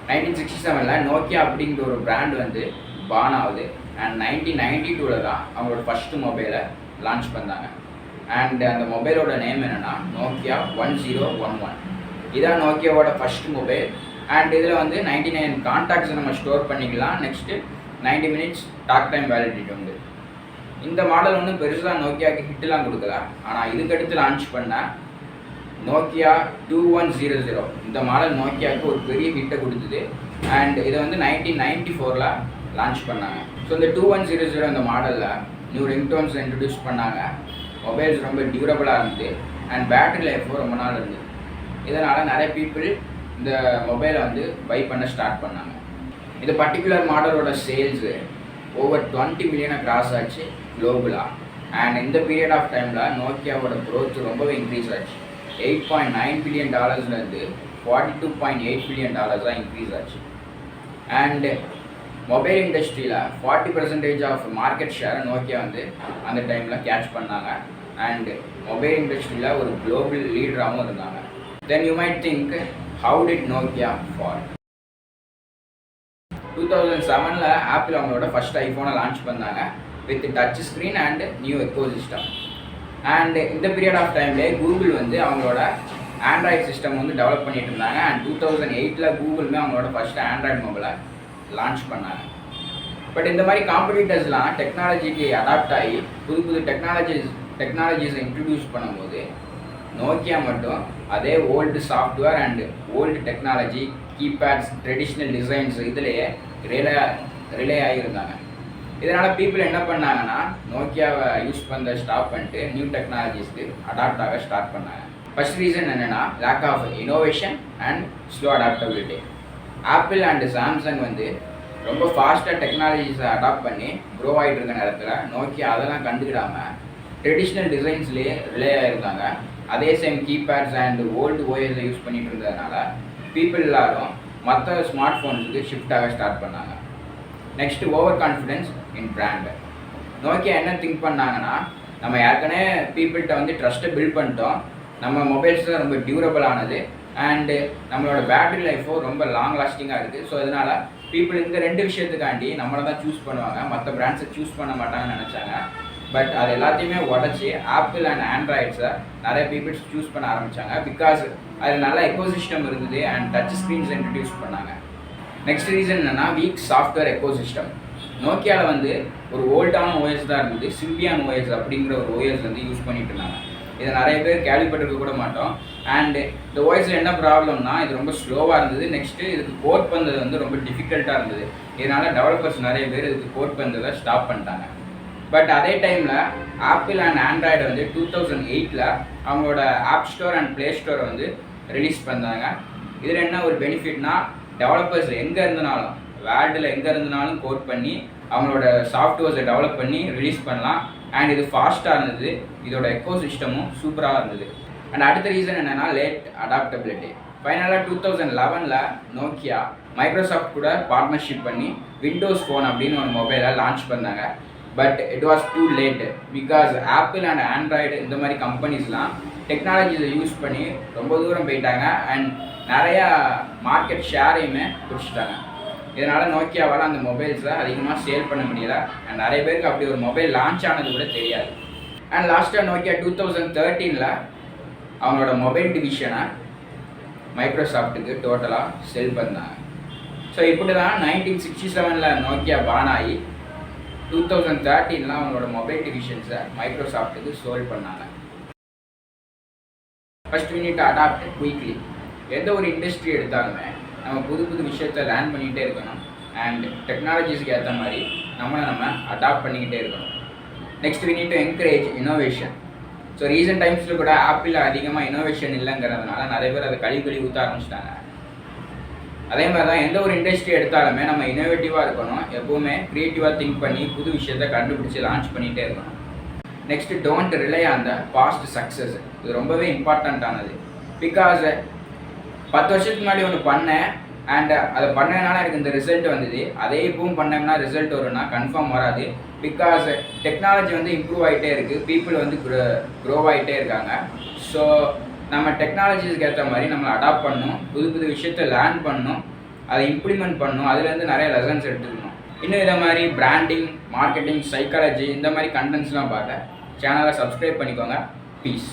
1967 Nokia அப்படிங்கிற ஒரு brand வந்து பான் ஆகுது. அண்ட் 1992 தான் அவங்களோட ஃபஸ்ட்டு மொபைலை லான்ச் பண்ணாங்க. அண்ட் அந்த மொபைலோட நேம் என்னென்னா நோக்கியா 1011. இதான் நோக்கியாவோட ஃபஸ்ட்டு மொபைல். அண்ட் இதில் வந்து 99 கான்டாக்ட்ஸை நம்ம ஸ்டோர் பண்ணிக்கலாம். Next 90 minutes talk time validity உண்டு. இந்த மாடல் ஒன்றும் பெருசாக நோக்கியாவுக்கு ஹிட்லாம் கொடுக்கல. ஆனால் இதுக்கடுத்து லான்ச் பண்ண நோக்கியா 2100 இந்த மாடல் நோக்கியாவுக்கு ஒரு பெரிய ஹிட்டை கொடுத்தது. அண்ட் இதை வந்து 1994 லான்ச் பண்ணாங்க. ஸோ இந்த 2100 இந்த மாடலில் நியூ ரிங்டோன்ஸ் இன்ட்ரடியூஸ் பண்ணாங்க. மொபைல்ஸ் ரொம்ப டியூரபிளாக இருந்தது. அண்ட் பேட்டரி லைஃபும் ரொம்ப நாள் இருந்தது. இதனால் நிறைய பீப்புள் இந்த மொபைலை வந்து பை பண்ண ஸ்டார்ட் பண்ணாங்க. இந்த பர்டிகுலர் மாடலோட சேல்ஸு ஓவர் 20 மில்லியனை கிராஸ் ஆச்சு குளோபலாக. அண்ட் இந்த பீரியட் ஆஃப் டைமில் நோக்கியாவோட க்ரோத் ரொம்பவே இன்க்ரீஸ் ஆச்சு. $8.9 பில்லியன் இருந்து $42.8 பில்லியன் இன்க்ரீஸ் ஆச்சு. அண்டு மொபைல் இண்டஸ்ட்ரியில் 40% ஆஃப் மார்க்கெட் ஷேரை நோக்கியா வந்து அந்த டைமில் கேட்ச் பண்ணாங்க. அண்ட் மொபைல் இண்டஸ்ட்ரியில் ஒரு குளோபல் லீடராகவும் இருந்தாங்க. Then you might think how did Nokia fall? 2007 apple அவங்களோட ஃபஸ்ட் ஐஃபோனை லான்ச் பண்ணாங்க with touch screen and new ecosystem. And இந்த பீரியட் ஆஃப் டைம்லேயே கூகுள் வந்து அவங்களோட ஆண்ட்ராய்டு சிஸ்டம் வந்து டெவலப் பண்ணிட்டு இருந்தாங்க. அண்ட் 2008 கூகுளுமே அவங்களோட ஃபஸ்ட்டு ஆண்ட்ராய்டு மொபைலை லான்ச் பண்ணாங்க. பட் இந்த மாதிரி காம்படிட்டர்ஸ்லாம் டெக்னாலஜிக்கு அடாப்ட் ஆகி புது புது டெக்னாலஜிஸை இன்ட்ரடியூஸ் பண்ணும்போது நோக்கியா மட்டும் அதே old software and old technology, keypads, traditional designs இதிலேயே ரிலே ஆகியிருந்தாங்க. இதனால் பீப்புள் என்ன பண்ணாங்கன்னா நோக்கியாவை யூஸ் பண்ண ஸ்டாப் பண்ணிட்டு நியூ டெக்னாலஜிஸ்க்கு அடாப்ட் ஆக ஸ்டார்ட் பண்ணாங்க. ஃபர்ஸ்ட் ரீசன் என்னென்னா lack of innovation and slow adaptability. Apple and Samsung வந்து ரொம்ப ஃபாஸ்ட்டாக டெக்னாலஜிஸை அடாப்ட் பண்ணி க்ரோ ஆகிட்டு இருக்க நேரத்தில் நோக்கியா அதெல்லாம் கண்டுக்கிடாமல் ட்ரெடிஷ்னல் டிசைன்ஸ்லேயே ரிலே ஆகிருந்தாங்க. அதே சேம் கீபேட்ஸ் அண்ட் ஓல்டு ஓஎஸை யூஸ் பண்ணிட்டு இருந்ததுனால பீப்புள் எல்லாரும் மற்ற ஸ்மார்ட் ஃபோன்ஸுக்கு ஷிஃப்ட் ஆக ஸ்டார்ட் பண்ணாங்க. நெக்ஸ்ட்டு ஓவர் கான்ஃபிடென்ஸ் இன் பிராண்டு. நோக்கியா என்ன திங்க் பண்ணாங்கன்னா நம்ம ஏற்கனவே பீப்புள்கிட்ட வந்து ட்ரஸ்ட்டை பில்ட் பண்ணிட்டோம், நம்ம மொபைல்ஸ் தான் ரொம்ப டியூரபிள் ஆனது அண்டு நம்மளோட பேட்டரி லைஃபும் ரொம்ப லாங் லாஸ்டிங்காக இருக்குது. ஸோ இதனால் பீப்புள் இந்த ரெண்டு விஷயத்துக்காண்டி நம்மளை தான் சூஸ் பண்ணுவாங்க, மற்ற பிராண்ட்ஸை சூஸ் பண்ண மாட்டாங்கன்னு நினச்சாங்க. பட் அது எல்லாத்தையுமே உடச்சி ஆப்பிள் அண்ட் ஆண்ட்ராய்ட்ஸை நிறைய பீப்புள்ஸ் சூஸ் பண்ண ஆரம்பித்தாங்க. பிகாஸ் அதில் நல்ல எக்கோசிஸ்டம் இருந்தது அண்ட் டச் ஸ்க்ரீன்ஸ் இன்ட்ரடியூஸ் பண்ணாங்க. நெக்ஸ்ட் ரீசன் என்னென்னா வீக் சாஃப்ட்வேர் எக்கோசிஸ்டம். நோக்கியாவில் வந்து ஒரு ஓல்டான ஓஎஸ் தான் இருந்தது, சிம்பியான் ஓஎஸ் அப்படிங்கிற ஒரு ஓஎஸ் வந்து யூஸ் பண்ணிட்டு இருந்தாங்க. இதை நிறைய பேர் கேள்விப்பட்டிருக்க கூட மாட்டோம். அண்டு இந்த ஓஎஸில் என்ன ப்ராப்ளம்னா இது ரொம்ப ஸ்லோவாக இருந்தது. நெக்ஸ்ட்டு இதுக்கு கோட் பண்ணுறது வந்து ரொம்ப டிஃபிகல்ட்டாக இருந்தது. இதனால் டெவலப்பர்ஸ் நிறைய பேர் இதுக்கு கோட் பண்ணுறதை ஸ்டாப் பண்ணிட்டாங்க. பட் அதே டைமில் ஆப்பிள் அண்ட் ஆண்ட்ராய்டு வந்து 2008 அவங்களோட ஆப் ஸ்டோர் அண்ட் ப்ளே ஸ்டோரை வந்து ரிலீஸ் பண்ணாங்க. இதில் என்ன ஒரு பெனிஃபிட்னா டெவலப்பர்ஸ் எங்கே இருந்தனாலும் வேர்ல்டில் எங்கே இருந்தனாலும் கோட் பண்ணி அவங்களோட சாஃப்ட்வேர்ஸை டெவலப் பண்ணி ரிலீஸ் பண்ணலாம். அண்ட் இது ஃபாஸ்ட்டாக இருந்தது, இதோட எக்கோசிஸ்டமும் சூப்பராக இருந்தது. அண்ட் அடுத்த ரீசன் என்னென்னா லேட் அடாப்டபிலிட்டி. ஃபைனலாக 2011 நோக்கியா மைக்ரோசாஃப்ட் கூட பார்ட்னர்ஷிப் பண்ணி விண்டோஸ் ஃபோன் அப்படின்னு ஒரு மொபைலை லான்ச் பண்ணாங்க. But it was too late because apple and Android இந்த மாதிரி கம்பெனிஸ்லாம் டெக்னாலஜிஸை யூஸ் பண்ணி ரொம்ப தூரம் போயிட்டாங்க அண்ட் நிறையா மார்க்கெட் ஷேரையுமே பிடிச்சிட்டாங்க. இதனால் நோக்கியாவால் அந்த மொபைல்ஸை அதிகமாக சேல் பண்ண முடியல அண்ட் நிறைய பேருக்கு அப்படி ஒரு மொபைல் லான்ச் ஆனது கூட தெரியாது. அண்ட் லாஸ்ட்டாக நோக்கியா 2013 அவங்களோட மொபைல் டிவிஷனை மைக்ரோசாஃப்ட்டுக்கு டோட்டலாக செல் பண்ணாங்க. ஸோ இப்படி தான் 1967 நோக்கியா பான் ஆகி 2013 அவங்களோட மொபைல் டிவிஷன்ஸை மைக்ரோசாஃப்ட்டுக்கு சோல்வ் பண்ணாங்க. First we need to adapt quickly. எந்த ஒரு இண்டஸ்ட்ரி எடுத்தாலுமே நம்ம புது புது விஷயத்தை லேர்ன் பண்ணிக்கிட்டே இருக்கணும் அண்ட் டெக்னாலஜிஸ்க்கு ஏற்ற மாதிரி நம்ம அடாப்ட் பண்ணிக்கிட்டே இருக்கணும். Next we need to encourage innovation. So recent டைம்ஸில் கூட ஆப்பிள் அதிகமாக இனோவேஷன் இல்லைங்கிறதுனால நிறைய பேர் அதை கழுவி ஊற்ற ஆரம்பிச்சிட்டாங்க. அதே மாதிரி தான் எந்த ஒரு இண்டஸ்ட்ரி எடுத்தாலுமே நம்ம இனோவேட்டிவாக இருக்கணும், எப்போவுமே க்ரியேட்டிவாக திங்க் பண்ணி புது விஷயத்தை கண்டுபிடிச்சி லான்ச் பண்ணிகிட்டே இருக்கணும். Next don't rely on the past success. இது ரொம்பவே இம்பார்ட்டண்ட்டானது. பிகாஸ் 10 வருஷத்துக்கு முன்னாடி ஒன்று பண்ணேன் அண்ட் அதை பண்ணதுனால எனக்கு இந்த ரிசல்ட் வந்தது, அதே இப்பவும் பண்ணோம்னா ரிசல்ட் வரும்னா கன்ஃபார்ம் வராது. பிகாஸ் டெக்னாலஜி வந்து இம்ப்ரூவ் ஆகிட்டே இருக்குது, பீப்புள் வந்து க்ரோ ஆகிட்டே இருக்காங்க. ஸோ நம்ம டெக்னாலஜிஸ்க்கு ஏற்ற மாதிரி நம்மளை அடாப்ட் பண்ணணும், புது புது விஷயத்தை லேர்ன் பண்ணணும் அதை இம்ப்ளிமெண்ட் பண்ணணும், அதுலேருந்து நிறைய லெசன்ஸ் எடுத்துக்கணும். இன்னும் இதை மாதிரி பிராண்டிங், மார்க்கெட்டிங், சைக்காலஜி இந்த மாதிரி கண்டென்ட்ஸ்லாம் பார்க்க சேனலை சப்ஸ்கிரைப் பண்ணிக்கோங்க. பீஸ்.